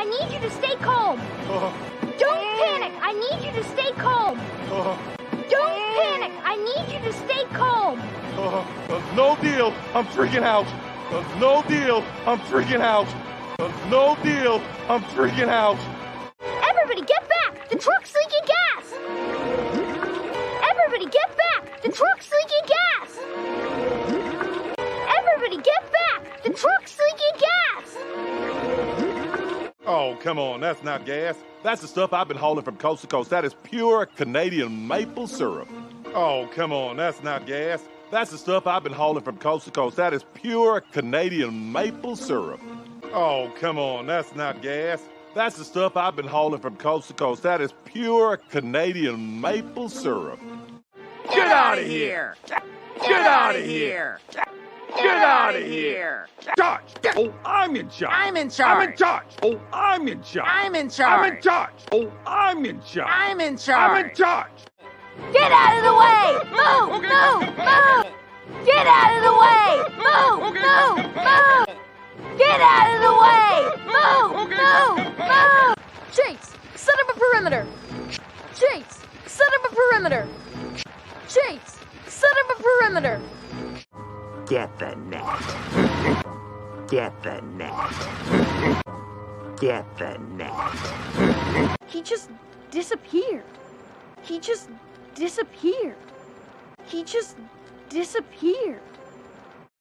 need you to stay calm. Don't panic. I need you to stay calm. Don't panic. I need you to stay calm. No deal. I'm freaking out. No deal. I'm freaking out. No deal. I'm freaking out. Everybody get back. The truck's leaking gas. Everybody get back. The truck's leaking gas. Everybody get back. The truck's leaking gas. Oh, come on. That's not gas. That's the stuff I've been hauling from coast to coast. That is pure Canadian maple syrup. Oh, come on. That's not gas. That's the stuff I've been hauling from coast to coast. That is pure Canadian maple syrup. Oh, come on. That's not gas. That's the stuff I've been hauling from coast to coast. That is pure Canadian maple syrup. Get out of here! Get out of here! Get out of here! Charge! Oh, I'm in charge. I'm in charge. I'm in charge. Oh, I'm in charge. I'm in charge. I'm in charge. Oh, I'm in charge. I'm in charge. I'm in charge. Get out of the way. Move, move, move. Get out of the way. Move, move, move. Get out of the way. Move, move, move. Chase, set up a perimeter. Chase, set up a perimeter. Chase, set up a perimeter. Get the net. Get the net. Get the net. He just disappeared. He just disappeared. He just disappeared.